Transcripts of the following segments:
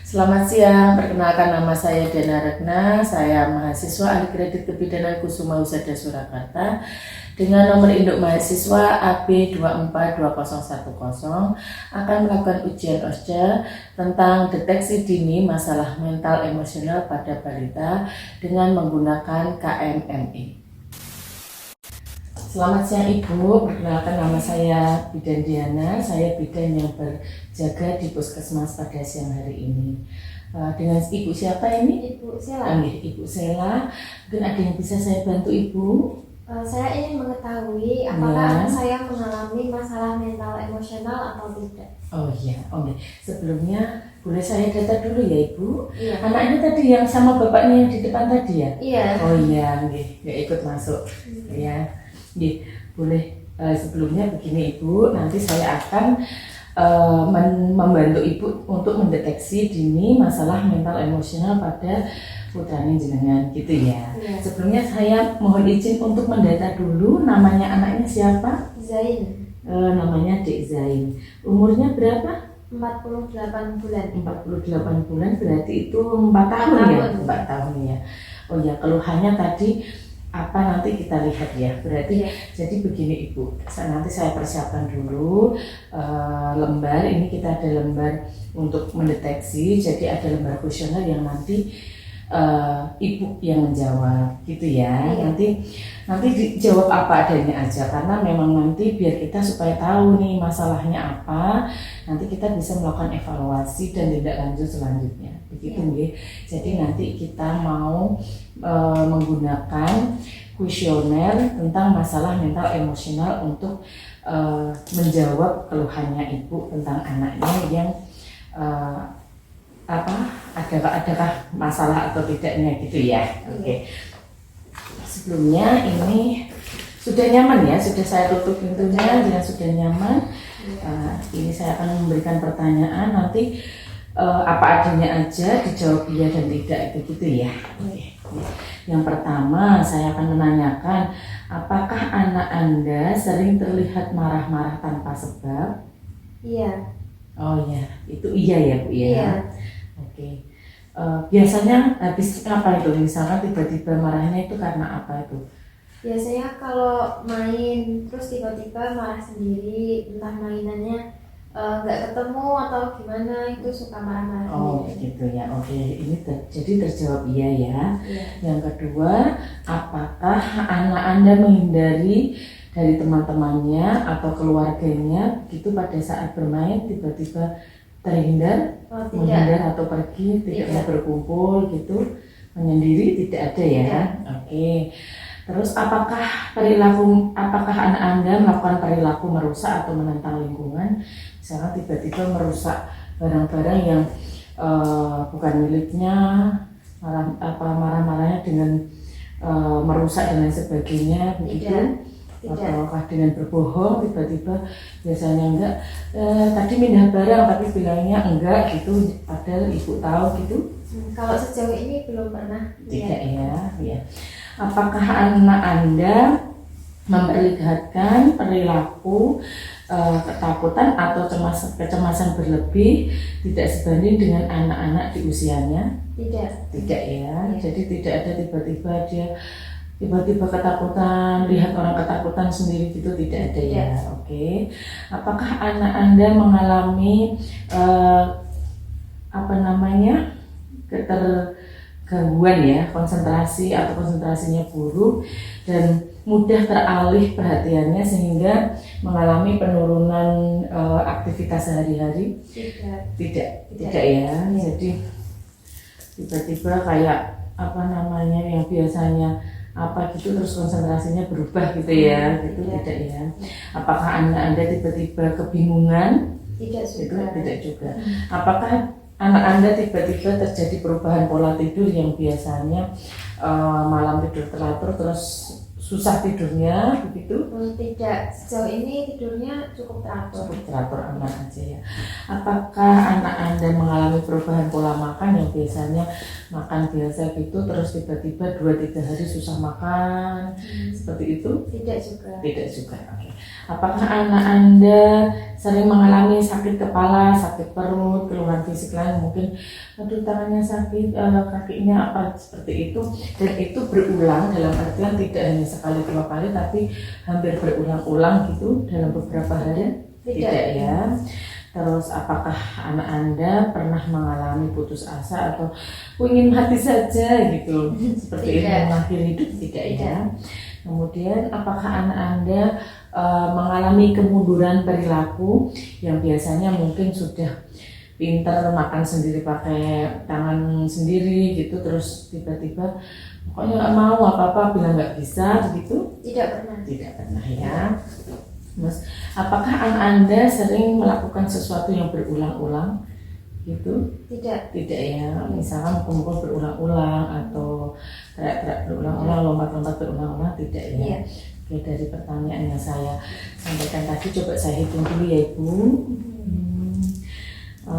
Selamat siang, perkenalkan nama saya Dana Regna, saya mahasiswa ahli kredit kebidanan Kusuma Husada Surakarta dengan nomor induk mahasiswa AB242010 akan melakukan ujian OSJA tentang deteksi dini masalah mental emosional pada balita dengan menggunakan KMMI. Selamat siang Ibu, perkenalkan nama saya Bidan Diana, saya bidan yang berjaga di Puskesmas pada siang hari ini. Dengan Ibu siapa ini? Ibu Sela. Ibu Sela, mungkin ada yang bisa saya bantu Ibu? Saya ingin mengetahui apakah anak saya mengalami masalah mental emosional atau tidak. Oh iya, sebelumnya boleh saya data dulu ya Ibu? Iya. Anaknya tadi yang sama bapaknya yang di depan tadi ya? Iya. Oh iya, nggak ikut masuk. Ya, boleh. Sebelumnya begini Ibu, nanti saya akan membantu Ibu untuk mendeteksi dini masalah mental emosional pada putranya jenengan gitu ya. Iya. Sebelumnya saya mohon izin untuk mendata dulu namanya anaknya siapa? Zain. Namanya Dek Zain. Umurnya berapa? 48 bulan. 48 bulan berarti itu 4 tahun ya? 4 tahun ya. Oh ya, keluhannya tadi apa nanti kita lihat ya. Berarti jadi begini Ibu, nanti saya persiapkan dulu lembar. Ini kita ada lembar untuk mendeteksi. Jadi ada lembar kuesioner yang nanti Ibu yang menjawab gitu ya. Nanti dijawab apa adanya aja, karena memang nanti biar kita supaya tahu nih masalahnya apa, nanti kita bisa melakukan evaluasi dan tindak lanjut selanjutnya begitu ya. Jadi nanti kita mau menggunakan kuesioner tentang masalah mental emosional untuk menjawab keluhannya Ibu tentang anaknya yang adakah masalah atau tidaknya gitu ya. Oke. Sebelumnya ini sudah nyaman ya, sudah saya tutup pintunya dan sudah nyaman. Ini saya akan memberikan pertanyaan, nanti apa adanya aja dijawab iya dan tidak gitu ya. Oke. Yang pertama saya akan menanyakan, apakah anak Anda sering terlihat marah-marah tanpa sebab? Iya. Oh ya, itu iya ya Bu ya. Iya. Oke. Biasanya habis apa itu? Misalkan tiba-tiba marahnya itu karena apa itu? Biasanya kalau main terus tiba-tiba marah sendiri, entah mainannya nggak ketemu atau gimana, itu suka marah-marah Oh sendiri. gitu ya. Oke, ini jadi terjawab iya ya. Iya. Yang kedua, apakah anak Anda menghindari dari teman-temannya atau keluarganya gitu pada saat bermain, tiba-tiba terhindar, menghindar atau pergi, tidak mau berkumpul gitu, menyendiri, tidak ada ya? Oke. Terus apakah anak Anda melakukan perilaku merusak atau menentang lingkungan, misalnya tiba-tiba merusak barang-barang yang bukan miliknya, marah-marahnya dengan merusak dan lain sebagainya begitu? Ataukah dengan berbohong tiba-tiba, biasanya enggak, tadi pindah barang tapi bilangnya enggak gitu, padahal Ibu tahu gitu? Kalau sejauh ini belum pernah. Tidak ya. Apakah anak Anda memperlihatkan perilaku ketakutan atau kecemasan berlebih tidak sebanding dengan anak-anak di usianya? Tidak ya. Jadi tidak ada tiba-tiba ketakutan, lihat orang ketakutan sendiri gitu, tidak ada ya. Oke. Apakah anak Anda mengalami ketergangguan ya, konsentrasi atau konsentrasinya buruk dan mudah teralih perhatiannya sehingga mengalami penurunan aktivitas sehari-hari? Tidak ya. Jadi tiba-tiba kayak yang biasanya gitu terus konsentrasinya berubah gitu ya, gitu tidak ya. Apakah anak Anda tiba-tiba kebingungan? Tidak juga. Apakah anak Anda tiba-tiba terjadi perubahan pola tidur yang biasanya malam tidur teratur terus susah tidurnya begitu? Tidak, sejauh ini tidurnya cukup teratur. Aman aja ya. Apakah anak Anda mengalami perubahan pola makan yang biasanya makan biasa gitu terus tiba-tiba 2-3 hari susah makan seperti itu? Tidak juga. Oke. Apakah anak Anda sering mengalami sakit kepala, sakit perut, keluhan fisik lain, mungkin aduh tangannya sakit, kakinya apa seperti itu, dan itu berulang dalam artian tidak hanya sekali 2 kali tapi hampir berulang-ulang gitu dalam beberapa hari? Tidak ya. Terus apakah anak Anda pernah mengalami putus asa atau ingin mati saja gitu seperti itu mengakhiri hidup? Tidak ya. Kemudian apakah anak Anda mengalami kemunduran perilaku yang biasanya mungkin sudah pintar makan sendiri pakai tangan sendiri gitu, terus tiba-tiba pokoknya nggak mau apa-apa bilang nggak bisa gitu? Tidak pernah ya. Mas, apakah anak Anda sering melakukan sesuatu yang berulang-ulang gitu? Tidak ya, misalkan mukul-mukul berulang-ulang atau teriak-teriak berulang-ulang, lompat-lompat berulang-ulang, tidak ya? Oke, dari pertanyaan yang saya sampaikan tadi coba saya hitung dulu ya Ibu.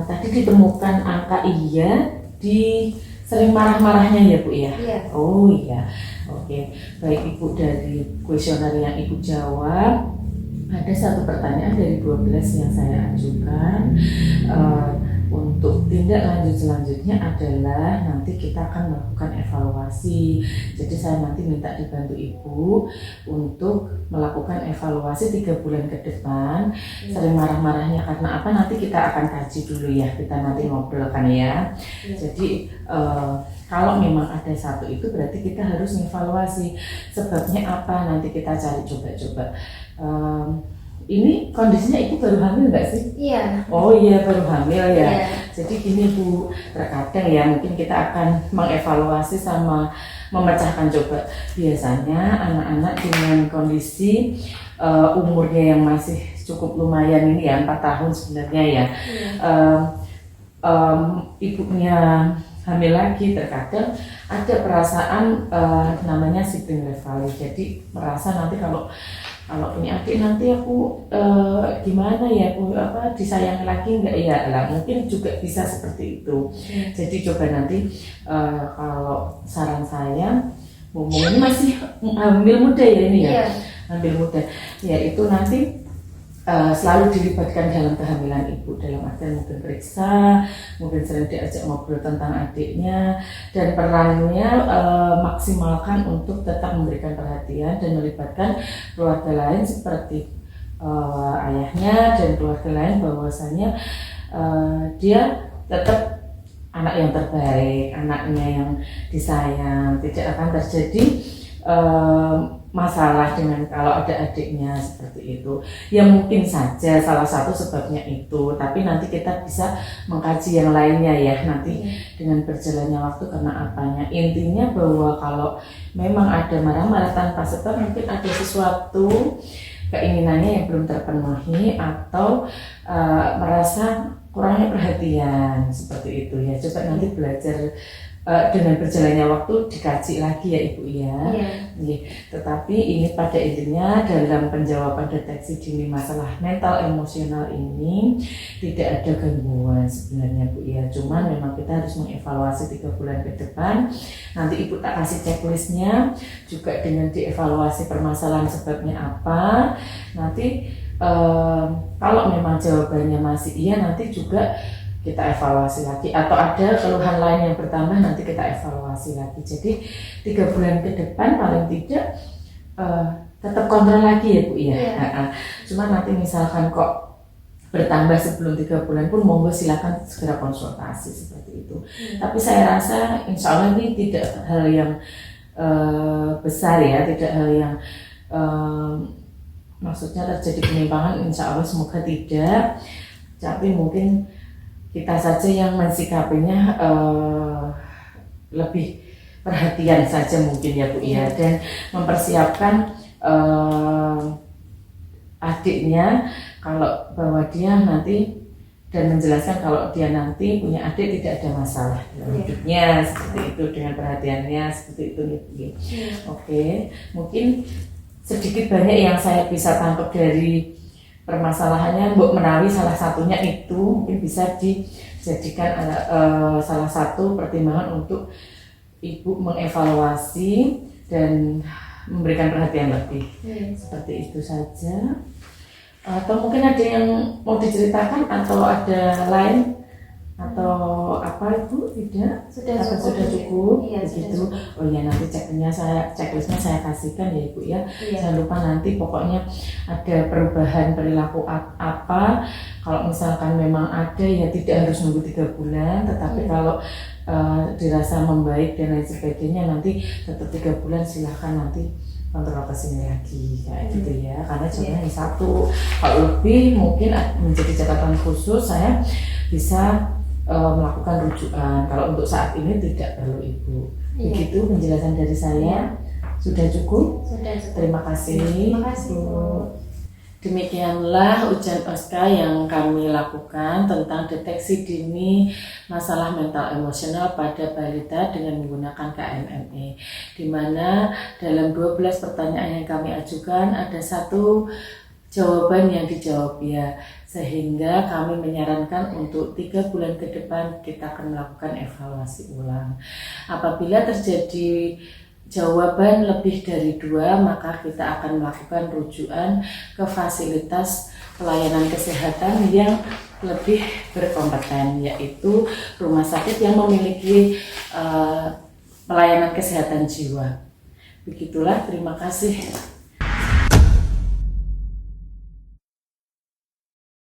Tadi ditemukan angka iya di sering marah-marahnya ya Bu ya? Oh iya, oke. Baik Ibu, dari kuesioner yang Ibu jawab ada satu pertanyaan dari 12 yang saya ajukan. Untuk tindak lanjut selanjutnya adalah nanti kita akan melakukan evaluasi. Jadi saya nanti minta dibantu Ibu untuk melakukan evaluasi 3 bulan ke depan. Sering marah-marahnya karena apa, nanti kita akan kaji dulu ya, kita nanti ngobrolkan ya. Jadi kalau memang ada satu itu berarti kita harus mengevaluasi sebabnya apa, nanti kita cari coba-coba. Ini kondisinya Ibu baru hamil nggak sih? Iya. Oh iya, baru hamil ya. Jadi gini Bu, terkadang ya mungkin kita akan mengevaluasi sama memecahkan coba. Biasanya anak-anak dengan kondisi umurnya yang masih cukup lumayan ini ya, 4 tahun sebenarnya ya. Ibunya hamil lagi, terkadang ada perasaan namanya sibling rivalry. Jadi merasa nanti kalau punya adik nanti aku gimana ya, aku disayang lagi enggak ya lah, mungkin juga bisa seperti itu. Jadi coba nanti kalau saran saya, ini masih hamil muda ya ini ya, hamil muda ya, itu nanti selalu dilibatkan dalam kehamilan Ibu, dalam artian mungkin periksa, mungkin sering diajak ngobrol tentang adiknya, dan perannya maksimalkan untuk tetap memberikan perhatian dan melibatkan keluarga lain seperti ayahnya dan keluarga lain, bahwasanya dia tetap anak yang terbaik, anaknya yang disayang, tidak akan terjadi masalah dengan kalau ada adiknya seperti itu. Ya mungkin saja salah satu sebabnya itu, tapi nanti kita bisa mengkaji yang lainnya ya nanti dengan berjalannya waktu karena apanya. Intinya bahwa kalau memang ada marah-marah tanpa sebab, mungkin ada sesuatu keinginannya yang belum terpenuhi atau merasa kurangnya perhatian seperti itu ya. Coba nanti belajar dengan berjalannya waktu dikaji lagi ya Ibu ya. Tetapi ini pada intinya dalam penjawaban deteksi dini masalah mental emosional ini tidak ada gangguan sebenarnya Bu ya. Cuman memang kita harus mengevaluasi 3 bulan ke depan. Nanti Ibu tak kasih checklistnya juga dengan dievaluasi permasalahan sebabnya apa. Nanti kalau memang jawabannya masih iya, nanti juga kita evaluasi lagi, atau ada keluhan lain yang bertambah, nanti kita evaluasi lagi. Jadi 3 bulan ke depan paling tidak tetap kontrol lagi ya Bu ya. Cuma nanti misalkan kok bertambah sebelum 3 bulan pun monggo silakan segera konsultasi seperti itu. Tapi saya rasa insya Allah ini tidak hal yang besar ya, tidak hal yang maksudnya terjadi penyimpangan, insya Allah semoga tidak. Tapi mungkin kita saja yang mensikapinya lebih perhatian saja mungkin ya Bu ya, dan mempersiapkan adiknya kalau bahwa dia nanti, dan menjelaskan kalau dia nanti punya adik tidak ada masalah dalam hidupnya seperti itu, dengan perhatiannya seperti itu nih Bu. Oke, mungkin sedikit banyak yang saya bisa tangkap dari permasalahannya Mbok Menawi, salah satunya itu mungkin bisa dijadikan salah satu pertimbangan untuk Ibu mengevaluasi dan memberikan perhatian lebih. Seperti itu saja. Atau mungkin ada yang mau diceritakan atau ada lain atau apa Ibu? Tidak? Sudah Apa cukup. sudah cukup? Iya, sudah Begitu. cukup. Oh ya, nanti checklistnya saya kasihkan ya Ibu ya. Iya. Jangan lupa nanti pokoknya ada perubahan perilaku apa. Kalau misalkan memang ada ya tidak harus nunggu 3 bulan, tetapi Iya. kalau dirasa membaik dan lain sebagainya nanti tetap 3 bulan silahkan nanti kontrol ke sini lagi kayak gitu ya, karena contohnya yang satu, kalau lebih mungkin menjadi catatan khusus saya bisa melakukan rujukan. Kalau untuk saat ini tidak perlu Ibu. Begitu penjelasan dari saya. Sudah cukup? Sudah cukup. Terima kasih. Terima kasih Bu. Demikianlah ujian OSCA yang kami lakukan tentang deteksi dini masalah mental emosional pada balita dengan menggunakan KMME, di mana dalam 12 pertanyaan yang kami ajukan ada 1 jawaban yang dijawab ya, sehingga kami menyarankan untuk 3 bulan ke depan kita akan melakukan evaluasi ulang. Apabila terjadi jawaban lebih dari 2, maka kita akan melakukan rujukan ke fasilitas pelayanan kesehatan yang lebih berkompeten, yaitu rumah sakit yang memiliki pelayanan kesehatan jiwa. Begitulah, terima kasih.